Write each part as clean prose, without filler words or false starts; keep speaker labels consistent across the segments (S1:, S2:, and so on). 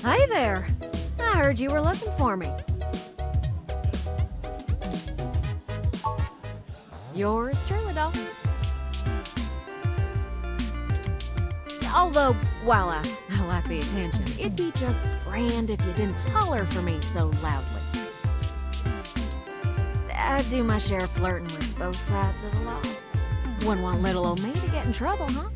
S1: Hi there. I heard you were looking for me. Yours truly, though. Although, while I like the attention, it'd be just grand if you didn't holler for me so loudly. I do my share of flirting with both sides of the law. Wouldn't want little old me to get in trouble, huh?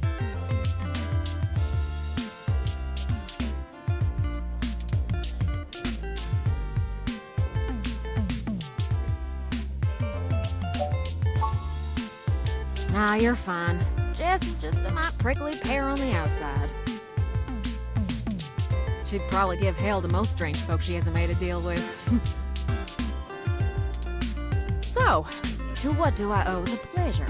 S1: Nah, you're fine. Jess is just a mite prickly pear on the outside. She'd probably give hell to most strange folks she hasn't made a deal with. So, to what do I owe the pleasure?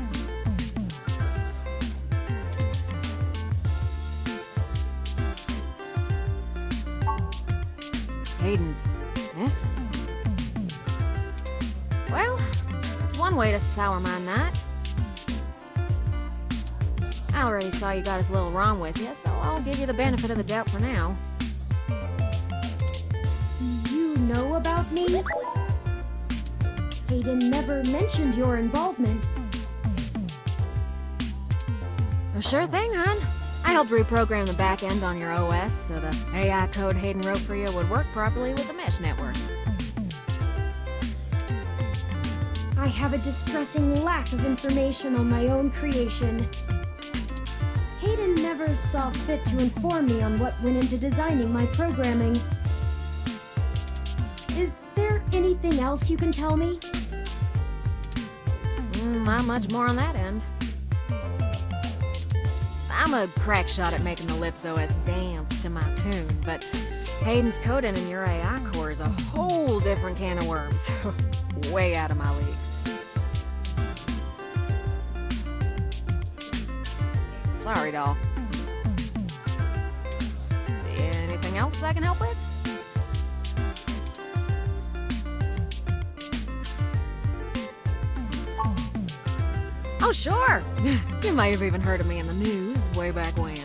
S1: Hayden's missing. Well, that's one way to sour my night. I already saw you got his little ROM with you, so I'll give you the benefit of the doubt for now.
S2: You know about me? Hayden never mentioned your involvement.
S1: Well, sure thing, hon. I helped reprogram the back end on your OS so the AI code Hayden wrote for you would work properly with the mesh network.
S2: I have a distressing lack of information on my own creation. Hayden never saw fit to inform me on what went into designing my programming. Is there anything else you can tell me?
S1: Not much more on that end. I'm a crack shot at making the Lips OS dance to my tune, but Hayden's coding in your AI core is a whole different can of worms. Way out of my league. Sorry, doll. Anything else I can help with? Oh, sure! You may have even heard of me in the news way back when.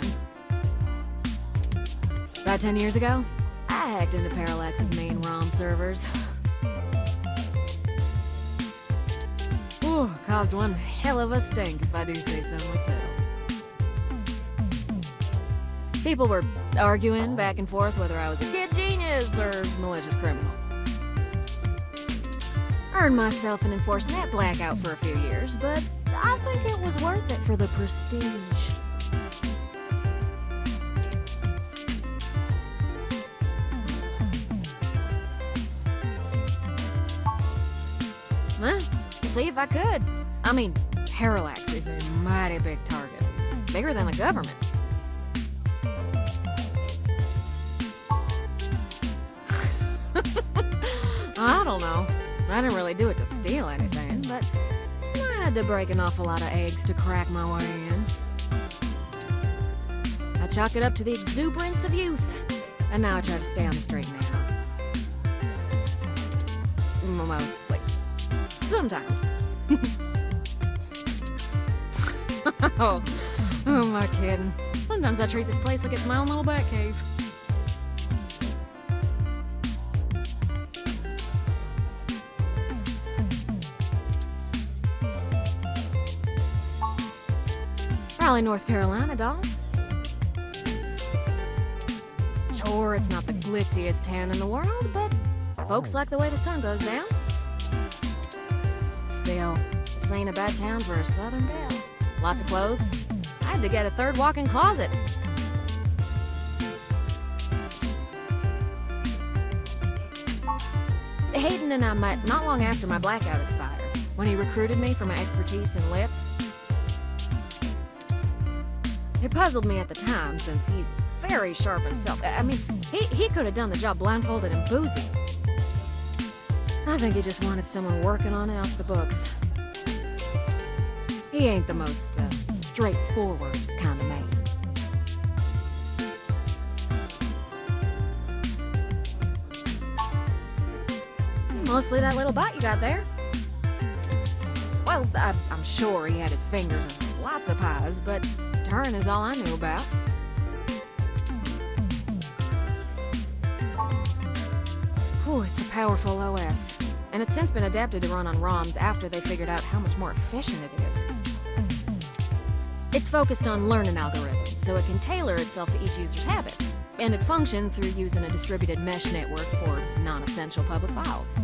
S1: About 10 years ago, I hacked into Parallax's main ROM servers. Ooh, caused one hell of a stink, if I do say so myself. People were arguing back and forth whether I was a kid genius or malicious criminal. Earned myself an enforced net blackout for a few years, but I think it was worth it for the prestige. Well, see if I could. I mean, Parallax is a mighty big target. Bigger than the government. I don't know. I didn't really do it to steal anything, but I had to break an awful lot of eggs to crack my way in. I chalk it up to the exuberance of youth, and now I try to stay on the straight and narrow. Mostly. Sometimes. Oh, who am I kidding? Sometimes I treat this place like it's my own little bat cave. Raleigh, North Carolina, doll. Sure, it's not the glitziest town in the world, but folks like the way the sun goes down. Still, this ain't a bad town for a southern belle. Lots of clothes. I had to get a third walk-in closet. Hayden and I met not long after my blackout expired, when he recruited me for my expertise in lips. It puzzled me at the time, since he's very sharp himself. I mean, he could have done the job blindfolded and boozy. I think he just wanted someone working on it off the books. He ain't the most straightforward kind of man. Mostly that little butt you got there. Well, I'm sure he had his fingers in lots of pies, but turn is all I knew about. Ooh, it's a powerful OS. And it's since been adapted to run on ROMs after they figured out how much more efficient it is. It's focused on learning algorithms, so it can tailor itself to each user's habits. And it functions through using a distributed mesh network for non-essential public files.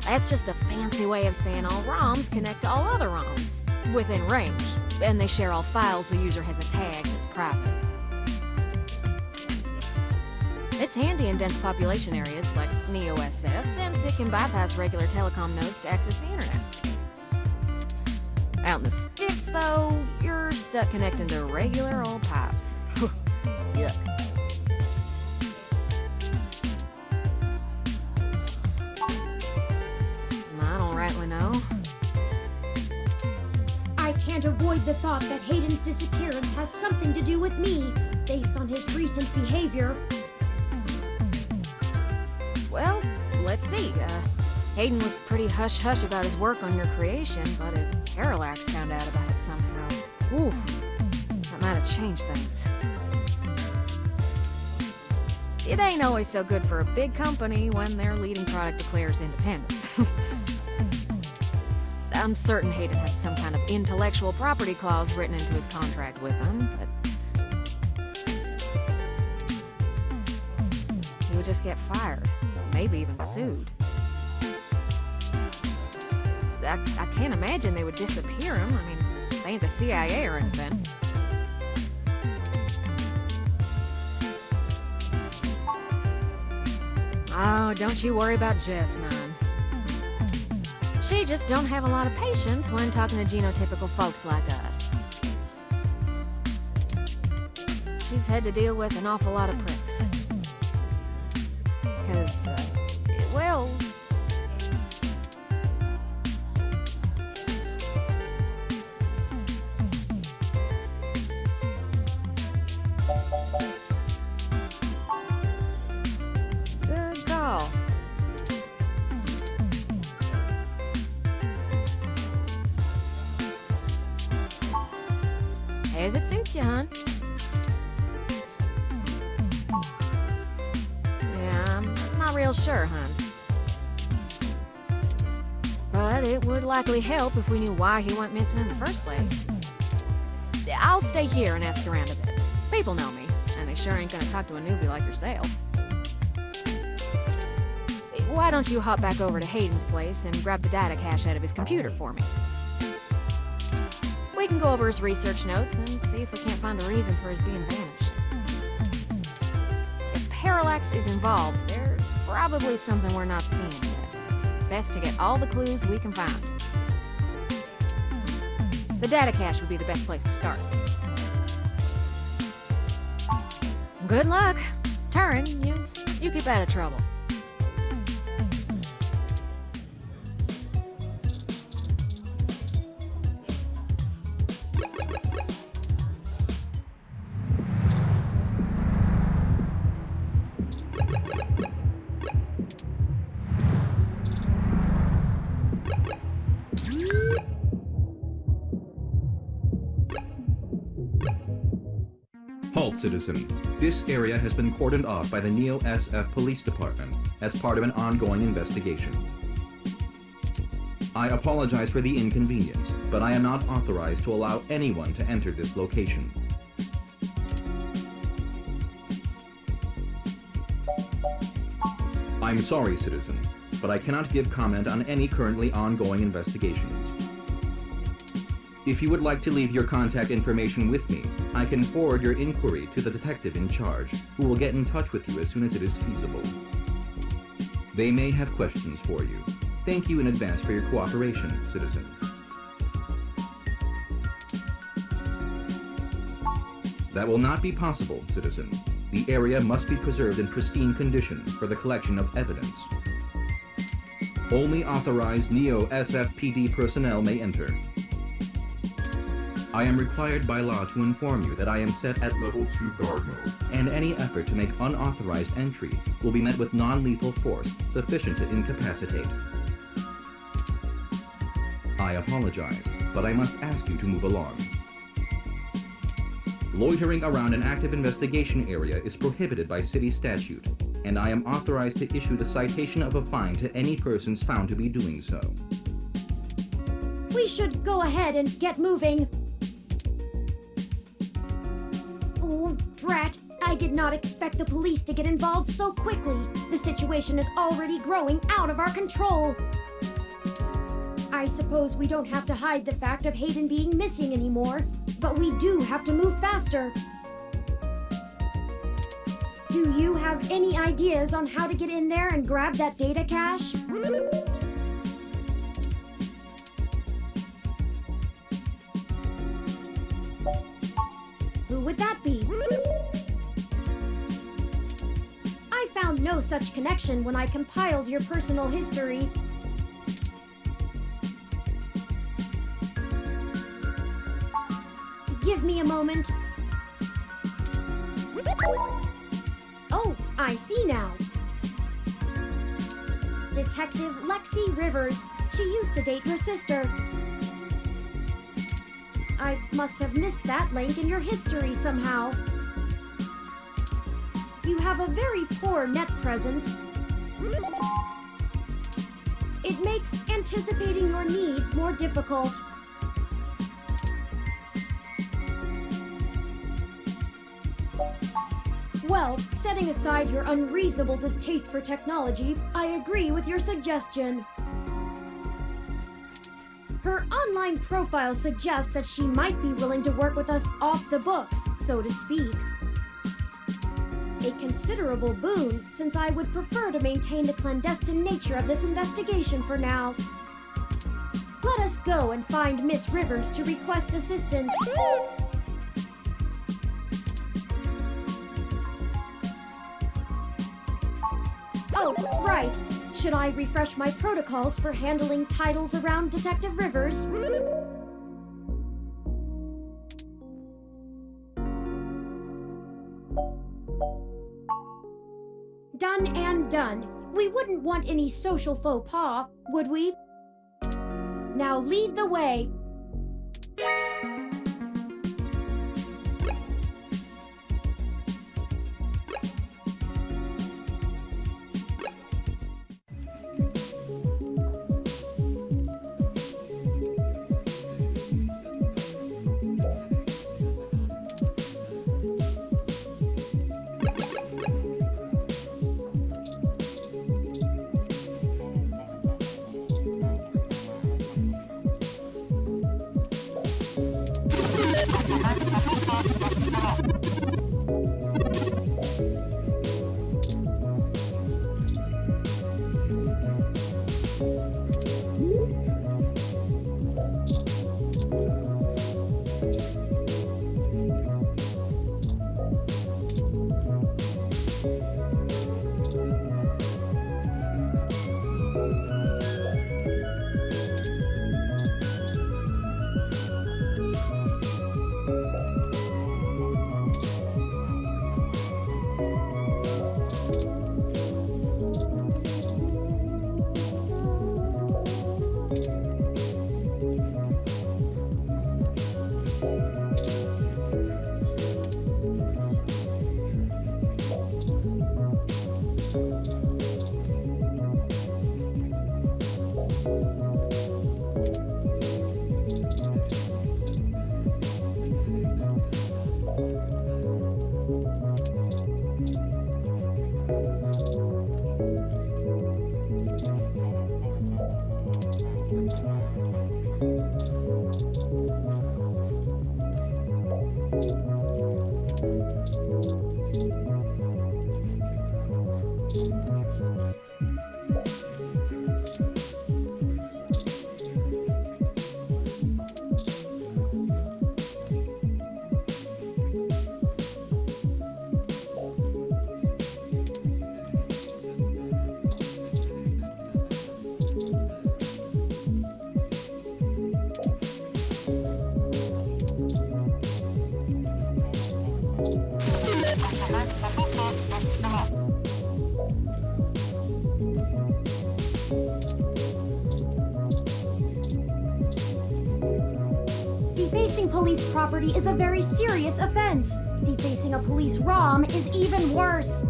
S1: That's just a fancy way of saying all ROMs connect to all other ROMs within range, and they share all files the user has a tag that's private. It's handy in dense population areas like NeoSF, since it can bypass regular telecom nodes to access the internet. Out in the sticks, though, you're stuck connecting to regular old pipes. Yuck. I don't rightly know.
S2: I can't avoid the thought that Hayden's disappearance has something to do with me, based on his recent behavior.
S1: Well, let's see. Hayden was pretty hush-hush about his work on your creation, but if Parallax found out about it somehow, ooh, that might have changed things. It ain't always so good for a big company when their leading product declares independence. I'm certain Hayden had some kind of intellectual property clause written into his contract with him, but he would just get fired, maybe even sued. I can't imagine they would disappear him. I mean, they ain't the CIA or anything. Oh, don't you worry about Jess none. She just don't have a lot of patience when talking to genotypical folks like us. She's had to deal with an awful lot of pricks. 'Cause, well... Good call. As it suits you, hon. Yeah, I'm not real sure, hon. But it would likely help if we knew why he went missing in the first place. I'll stay here and ask around a bit. People know me, and they sure ain't gonna talk to a newbie like yourself. Why don't you hop back over to Hayden's place and grab the data cache out of his computer for me? We can go over his research notes and see if we can't find a reason for his being vanished. If Parallax is involved, there's probably something we're not seeing yet. Best to get all the clues we can find. The data cache would be the best place to start. Good luck. Turin, you keep out of trouble.
S3: Halt, citizen. This area has been cordoned off by the Neo-SF Police Department as part of an ongoing investigation. I apologize for the inconvenience, but I am not authorized to allow anyone to enter this location. I'm sorry, citizen, but I cannot give comment on any currently ongoing investigations. If you would like to leave your contact information with me, I can forward your inquiry to the detective in charge, who will get in touch with you as soon as it is feasible. They may have questions for you. Thank you in advance for your cooperation, citizen. That will not be possible, citizen. The area must be preserved in pristine condition for the collection of evidence. Only authorized Neo-SFPD personnel may enter. I am required by law to inform you that I am set at Level 2 guard mode, and any effort to make unauthorized entry will be met with non-lethal force sufficient to incapacitate. I apologize, but I must ask you to move along. Loitering around an active investigation area is prohibited by city statute, and I am authorized to issue the citation of a fine to any persons found to be doing so.
S2: We should go ahead and get moving. Oh, drat. I did not expect the police to get involved so quickly. The situation is already growing out of our control. I suppose we don't have to hide the fact of Hayden being missing anymore, but we do have to move faster. Do you have any ideas on how to get in there and grab that data cache? Who would that be? I found no such connection when I compiled your personal history. Give me a moment. Oh, I see now. Detective Lexi Rivers. She used to date your sister. I must have missed that link in your history somehow. You have a very poor net presence. It makes anticipating your needs more difficult. Well, setting aside your unreasonable distaste for technology, I agree with your suggestion. Her online profile suggests that she might be willing to work with us off the books, so to speak. A considerable boon, since I would prefer to maintain the clandestine nature of this investigation for now. Let us go and find Miss Rivers to request assistance. Oh, right. Should I refresh my protocols for handling titles around Detective Rivers? Done and done. We wouldn't want any social faux pas, would we? Now lead the way. Defacing police property is a very serious offense. Defacing a police ROM is even worse.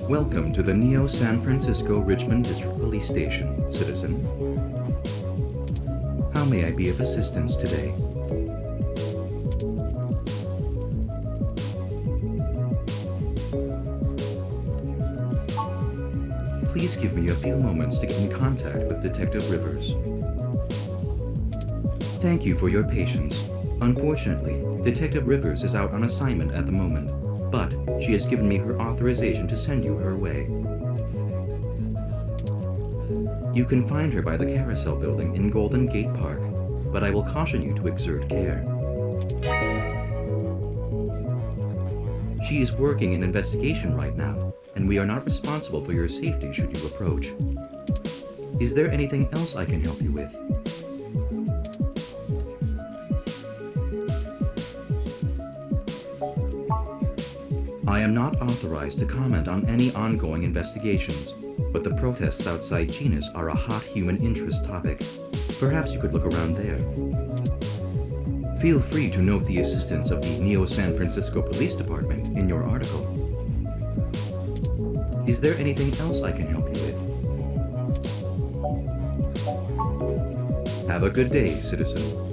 S3: Welcome to the Neo San Francisco Richmond District Police Station, citizen. How may I be of assistance today? Please give me a few moments to get in contact with Detective Rivers. Thank you for your patience. Unfortunately, Detective Rivers is out on assignment at the moment, but she has given me her authorization to send you her way. You can find her by the Carousel Building in Golden Gate Park, but I will caution you to exert care. She is working an investigation right now, and we are not responsible for your safety should you approach. Is there anything else I can help you with? I am not authorized to comment on any ongoing investigations, but the protests outside Genus are a hot human interest topic. Perhaps you could look around there. Feel free to note the assistance of the Neo San Francisco Police Department in your article. Is there anything else I can help you with? Have a good day, citizen.